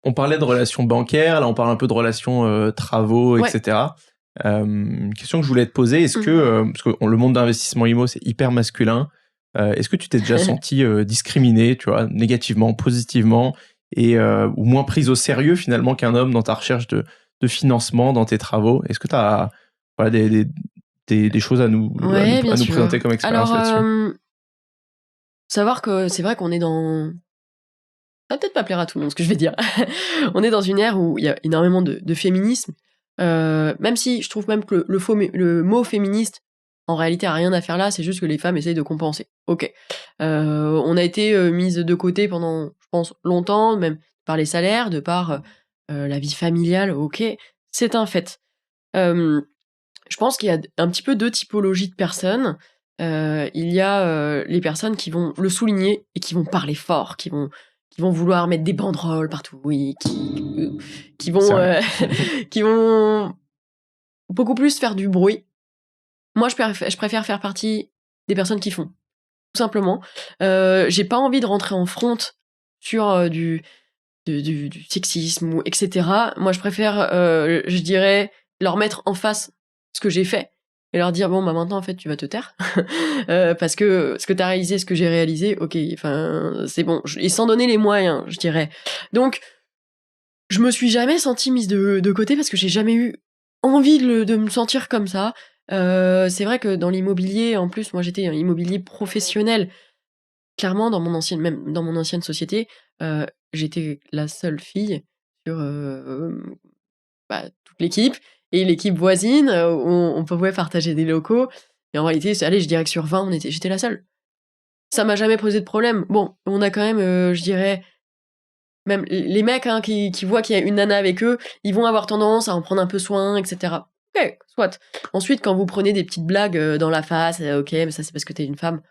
On parlait de relations bancaires, là on parle un peu de relations travaux, Ouais. etc. Une question que je voulais te poser, est-ce que, parce que le monde d'investissement IMO c'est hyper masculin, est-ce que tu t'es déjà senti discriminé, tu vois, négativement, positivement, et ou moins prise au sérieux finalement qu'un homme dans ta recherche de financement, dans tes travaux? Est-ce que tu as voilà, des choses Ouais, bien à nous sûr. présenter comme expérience Alors, là-dessus? savoir que c'est vrai qu'on est dans... Ça va peut-être pas plaire à tout le monde ce que je vais dire. On est dans une ère où il y a énormément de féminisme, même si je trouve même que le mot féministe, en réalité, a rien à faire là, c'est juste que les femmes essayent de compenser. Ok. On a été mises de côté pendant, je pense, longtemps, même par les salaires, de par la vie familiale, ok, c'est un fait. Je pense qu'il y a un petit peu deux typologies de personnes. Il y a les personnes qui vont le souligner et qui vont parler fort, qui vont vouloir mettre des banderoles partout, oui, qui C'est vont vrai. qui vont beaucoup plus faire du bruit. Moi, je préfère faire partie des personnes qui font, tout simplement. J'ai pas envie de rentrer en front sur du sexisme ou etc. Moi, je préfère, je dirais, leur mettre en face ce que j'ai fait et leur dire bon bah maintenant en fait tu vas te taire parce que ce que t'as réalisé, ce que j'ai réalisé, ok, enfin c'est bon, et sans donner les moyens, je dirais. Donc je me suis jamais sentie mise de côté parce que j'ai jamais eu envie de me sentir comme ça. C'est vrai que dans l'immobilier, en plus, moi j'étais un immobilier professionnel. Clairement, même dans mon ancienne société, j'étais la seule fille sur toute l'équipe et l'équipe voisine, on pouvait partager des locaux. Et en réalité, allez, je dirais que sur 20, j'étais la seule. Ça m'a jamais posé de problème. Bon, on a quand même, je dirais, même les mecs hein, qui voient qu'il y a une nana avec eux, ils vont avoir tendance à en prendre un peu soin, etc. Ok, soit. Ensuite, quand vous prenez des petites blagues dans la face, ok, mais ça c'est parce que t'es une femme,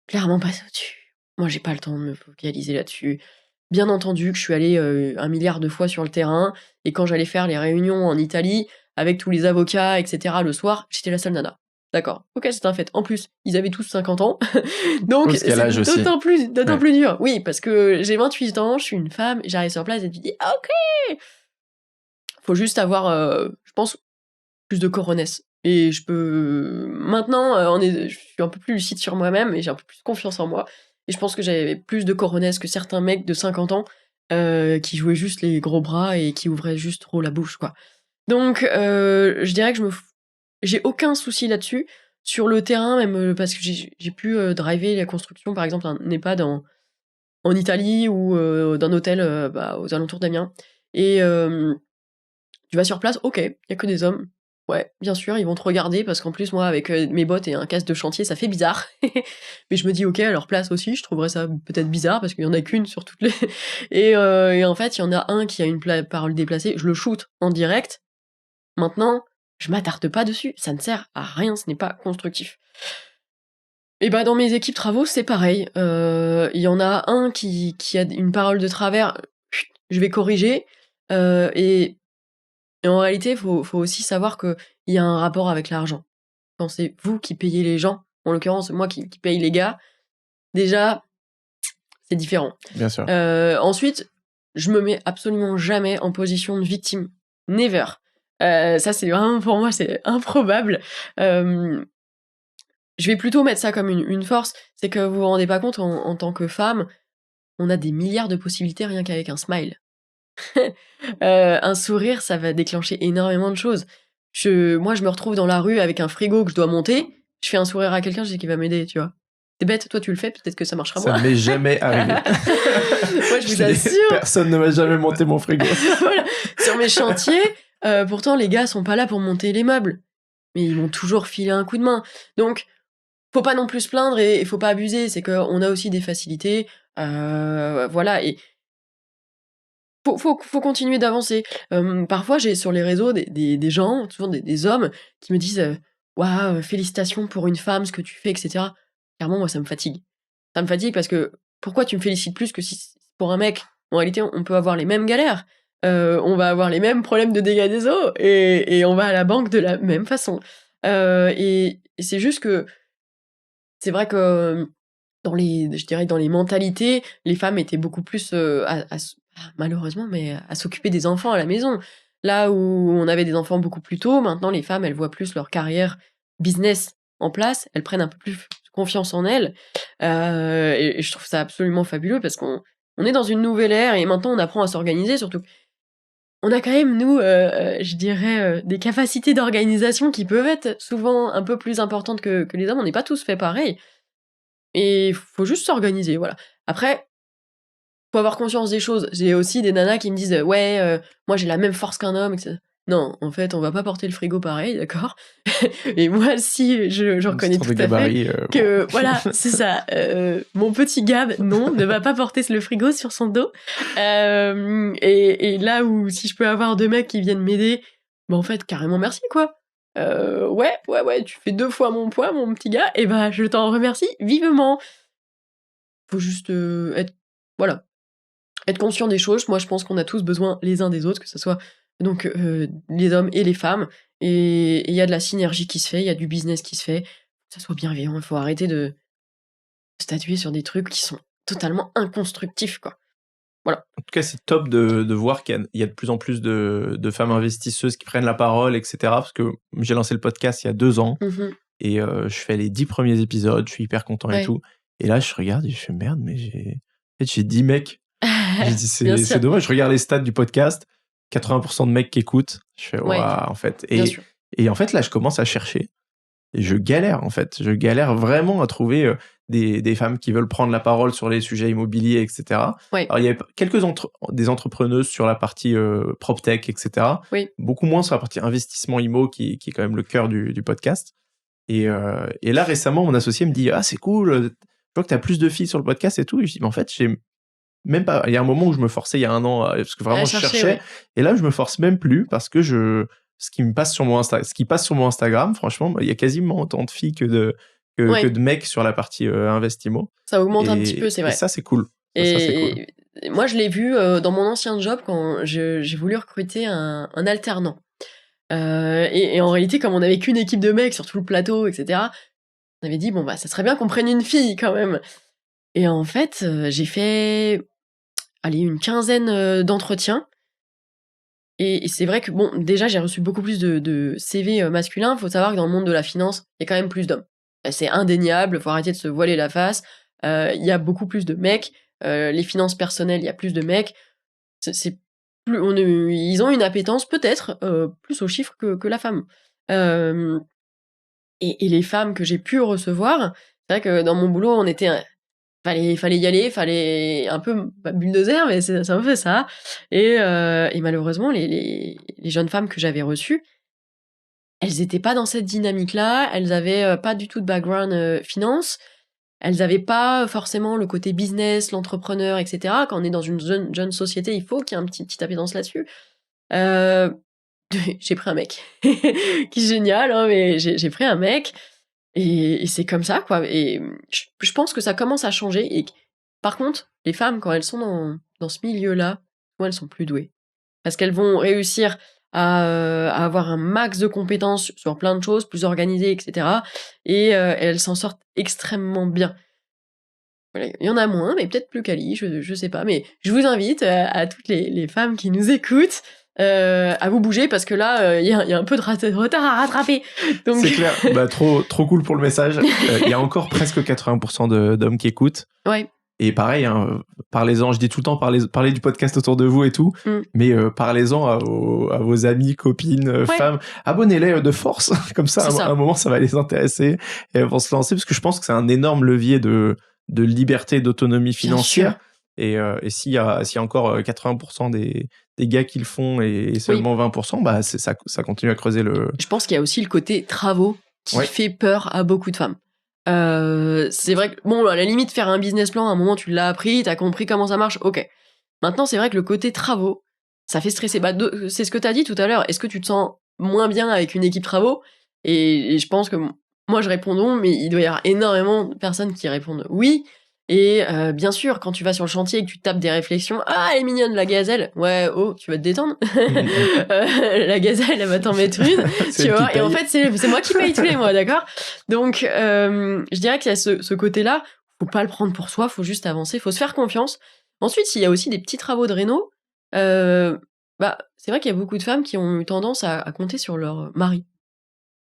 clairement passez au-dessus. Moi, j'ai pas le temps de me focaliser là-dessus. Bien entendu que je suis allée 1 milliard de fois sur le terrain, et quand j'allais faire les réunions en Italie, avec tous les avocats, etc., le soir, j'étais la seule nana. D'accord, ok, c'est un fait. En plus, ils avaient tous 50 ans, donc Parce qu'il y a c'est l'âge aussi. d'autant Ouais. plus dur. Oui, parce que j'ai 28 ans, je suis une femme, j'arrive sur place et tu dis ah, ok. Faut juste avoir, je pense, plus de coronesse. Et je peux maintenant, je suis un peu plus lucide sur moi-même et j'ai un peu plus confiance en moi. Et je pense que j'avais plus de coronesse que certains mecs de 50 ans qui jouaient juste les gros bras et qui ouvraient juste trop la bouche, quoi. Donc, je dirais que j'ai aucun souci là-dessus. Sur le terrain, même parce que j'ai pu driver la construction, par exemple, d'un EHPAD en Italie ou d'un hôtel aux alentours d'Amiens. Et tu vas sur place, ok, il y a que des hommes. Ouais, bien sûr, ils vont te regarder parce qu'en plus, moi, avec mes bottes et un casque de chantier, ça fait bizarre. Mais je me dis, ok, à leur place aussi, je trouverais ça peut-être bizarre parce qu'il y en a qu'une sur toutes les. Et en fait, il y en a un qui a une parole déplacée, je le shoot en direct. Maintenant, je m'attarde pas dessus, ça ne sert à rien, ce n'est pas constructif. Et bah, dans mes équipes travaux, c'est pareil. Il y en a un qui a une parole de travers, je vais corriger. Et en réalité, faut aussi savoir qu'il y a un rapport avec l'argent. Quand c'est vous qui payez les gens, en l'occurrence moi qui paye les gars, déjà, c'est différent. Bien sûr. Ensuite, je me mets absolument jamais en position de victime. Never. Ça, c'est vraiment, pour moi, c'est improbable. Je vais plutôt mettre ça comme une force, c'est que vous vous rendez pas compte, en tant que femme, on a des milliards de possibilités rien qu'avec un smile. Un sourire, ça va déclencher énormément de choses. Moi, je me retrouve dans la rue avec un frigo que je dois monter, je fais un sourire à quelqu'un, je sais qu'il va m'aider, tu vois. C'est bête, toi tu le fais, peut-être que ça marchera Ça moi. ne m'est jamais arrivé. Moi, je vous assure. Personne ne m'a jamais monté mon frigo. Voilà. Sur mes chantiers, pourtant les gars sont pas là pour monter les meubles, mais ils m'ont toujours filé un coup de main. Donc, faut pas non plus se plaindre et faut pas abuser, c'est qu'on a aussi des facilités, voilà, et faut continuer d'avancer. Parfois, j'ai sur les réseaux des gens, souvent des hommes, qui me disent waouh, félicitations pour une femme, ce que tu fais, etc. Clairement, moi, ça me fatigue. Ça me fatigue parce que pourquoi tu me félicites plus que si pour un mec? En réalité, on peut avoir les mêmes galères. On va avoir les mêmes problèmes de dégâts des eaux et on va à la banque de la même façon. Et c'est juste que c'est vrai que je dirais dans les mentalités, les femmes étaient beaucoup plus à malheureusement, mais à s'occuper des enfants à la maison. Là où on avait des enfants beaucoup plus tôt, maintenant les femmes, elles voient plus leur carrière business en place, elles prennent un peu plus confiance en elles. Et je trouve ça absolument fabuleux parce qu'on est dans une nouvelle ère et maintenant on apprend à s'organiser, surtout. On a quand même, nous, je dirais, des capacités d'organisation qui peuvent être souvent un peu plus importantes que les hommes. On n'est pas tous faits pareil. Et faut juste s'organiser, voilà. Après, faut avoir conscience des choses. J'ai aussi des nanas qui me disent ouais, moi j'ai la même force qu'un homme, etc. Non, en fait, on va pas porter le frigo pareil, d'accord. Et moi, si je reconnais tout à fait que voilà, c'est ça. Mon petit Gab, non, ne va pas porter le frigo sur son dos. Et là où si je peux avoir 2 mecs qui viennent m'aider, bah en fait, carrément merci quoi. Ouais, tu fais 2 fois mon poids, mon petit gars, et bah je t'en remercie vivement. Faut juste être conscient des choses. Moi, je pense qu'on a tous besoin les uns des autres, que ce soit donc les hommes et les femmes. Et il y a de la synergie qui se fait, il y a du business qui se fait. Que ça soit bienveillant, il faut arrêter de statuer sur des trucs qui sont totalement inconstructifs, quoi. Voilà. En tout cas, c'est top de voir qu'il y a de plus en plus de femmes investisseuses qui prennent la parole, etc. Parce que j'ai lancé le podcast il y a 2 ans et je fais les 10 premiers épisodes, je suis hyper content et tout. Et là, je regarde et je fais merde, mais j'ai 10 mecs. J'ai dit, c'est dommage. Je regarde les stats du podcast, 80% de mecs qui écoutent. Je fais, waouh, en fait. Et en fait, là, je commence à chercher. Et je galère, en fait. Je galère vraiment à trouver des femmes qui veulent prendre la parole sur les sujets immobiliers, etc. Alors, il y avait des entrepreneuses sur la partie PropTech, etc. Beaucoup moins sur la partie investissement immo, qui est quand même le cœur du podcast. Et là, récemment, mon associé me dit, ah, c'est cool, je vois que tu as plus de filles sur le podcast et tout. Et je dis, mais en fait, j'ai même pas. Il y a un moment où je me forçais il y a 1 an parce que vraiment je cherchais. Et là, je me force même plus parce que ce qui passe sur mon Instagram, franchement, il y a quasiment autant de filles que de mecs sur la partie Investimo. Ça augmente un petit peu, c'est vrai. Et ça, c'est cool. Et moi, je l'ai vu dans mon ancien job quand j'ai voulu recruter un alternant. Et en réalité, comme on n'avait qu'une équipe de mecs sur tout le plateau, etc., on avait dit, bon, bah, ça serait bien qu'on prenne une fille quand même. Et en fait, j'ai fait une 15aine d'entretiens. Et c'est vrai que, bon, déjà, j'ai reçu beaucoup plus de CV masculins. Faut savoir que dans le monde de la finance, il y a quand même plus d'hommes. C'est indéniable, faut arrêter de se voiler la face. Il y a beaucoup plus de mecs. Les finances personnelles, il y a plus de mecs. C'est plus, ils ont une appétence peut-être plus aux chiffres que la femme. Et les femmes que j'ai pu recevoir, c'est vrai que dans mon boulot, on était... Fallait y aller, fallait un peu bulldozer, mais c'est un peu ça. Et malheureusement, les jeunes femmes que j'avais reçues, elles étaient pas dans cette dynamique-là, elles avaient pas du tout de background finance, elles avaient pas forcément le côté business, l'entrepreneur, etc. Quand on est dans une jeune société, il faut qu'il y ait une petite appétence là-dessus. J'ai pris un mec, qui est génial, hein, mais j'ai pris un mec. Et c'est comme ça, quoi. Et je pense que ça commence à changer. Et par contre, les femmes, quand elles sont dans ce milieu-là, elles sont plus douées. Parce qu'elles vont réussir à avoir un max de compétences sur plein de choses, plus organisées, etc. Et elles s'en sortent extrêmement bien. Voilà, il y en a moins, mais peut-être plus quali, je sais pas. Mais je vous invite à toutes les femmes qui nous écoutent à vous bouger parce que là, il y a un peu de retard à rattraper. Donc... C'est clair, trop cool pour le message. Il y a encore presque 80% d'hommes qui écoutent. Ouais. Et pareil, hein, parlez-en, je dis tout le temps, parlez du podcast autour de vous et tout, mais parlez-en à vos amis, copines, femmes. Abonnez-les de force, comme ça, à un moment, ça va les intéresser et elles vont se lancer, parce que je pense que c'est un énorme levier de liberté, d'autonomie financière. Et s'il y a encore 80% des gars qui le font et seulement 20%, bah ça continue à creuser le... Je pense qu'il y a aussi le côté travaux qui fait peur à beaucoup de femmes. C'est vrai que, bon, à la limite, faire un business plan, à un moment, tu l'as appris, t'as compris comment ça marche, ok. Maintenant, c'est vrai que le côté travaux, ça fait stresser. C'est ce que t'as dit tout à l'heure. Est-ce que tu te sens moins bien avec une équipe travaux ? Et je pense que moi, je réponds non, mais il doit y avoir énormément de personnes qui répondent oui. Et bien sûr, quand tu vas sur le chantier et que tu tapes des réflexions, ah, elle est mignonne, la gazelle. Ouais, oh, tu vas te détendre. La gazelle, elle va t'en mettre une, tu vois. Et en fait, c'est moi qui paye tous les mois, d'accord ? Donc, je dirais qu'il y a ce côté-là. Faut pas le prendre pour soi, faut juste avancer, faut se faire confiance. Ensuite, s'il y a aussi des petits travaux de réno, c'est vrai qu'il y a beaucoup de femmes qui ont eu tendance à compter sur leur mari.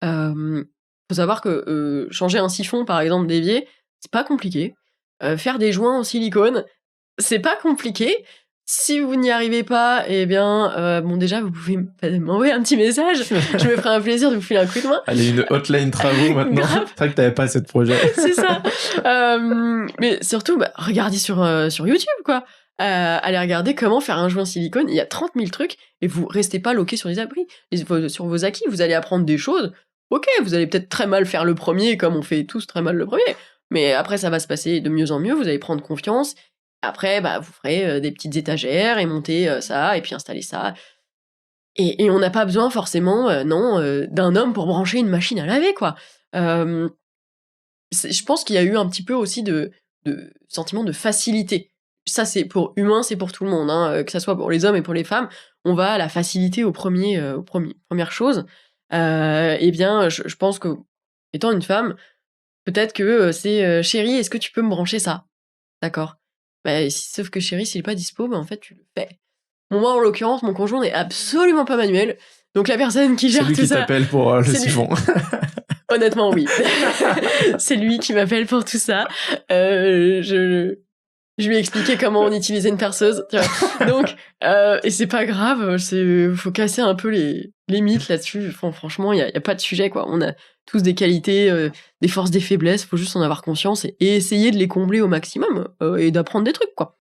Faut savoir que changer un siphon, par exemple, d'évier, c'est pas compliqué. Faire des joints en silicone, c'est pas compliqué. Si vous n'y arrivez pas, eh bien, déjà, vous pouvez m'envoyer un petit message. Je me ferai un plaisir de vous filer un coup de main. Allez, une hotline travaux maintenant. Grave. C'est vrai que t'avais pas cette projet. C'est ça. Mais surtout, regardez sur YouTube, quoi. Allez regarder comment faire un joint silicone. Il y a 30 000 trucs et vous restez pas loqué sur les abris, sur vos acquis. Vous allez apprendre des choses. Ok, vous allez peut-être très mal faire le premier, comme on fait tous très mal le premier. Mais après, ça va se passer de mieux en mieux. Vous allez prendre confiance. Après, vous ferez des petites étagères et monter ça et puis installer ça. Et on n'a pas besoin forcément, d'un homme pour brancher une machine à laver, quoi. Je pense qu'il y a eu un petit peu aussi de sentiment de facilité. Ça, c'est pour humain, c'est pour tout le monde, hein, que ça soit pour les hommes et pour les femmes. On va à la facilité aux premières choses. Eh bien, je pense que, étant une femme, peut-être que c'est chérie, est-ce que tu peux me brancher ça? D'accord. Sauf que chérie, s'il est pas dispo, en fait, tu le fais. Moi, en l'occurrence, mon conjoint n'est absolument pas manuel. Donc la personne qui gère C'est lui tout qui ça, t'appelle pour le c'est lui. siphon. Honnêtement, oui. C'est lui qui m'appelle pour tout ça. Je lui ai expliqué comment on utilisait une perceuse. Tu vois. Donc, et c'est pas grave. Faut casser un peu les mythes là-dessus. Franchement, il y a pas de sujet, quoi. On a tous des qualités, des forces, des faiblesses. Faut juste en avoir conscience et essayer de les combler au maximum et d'apprendre des trucs, quoi.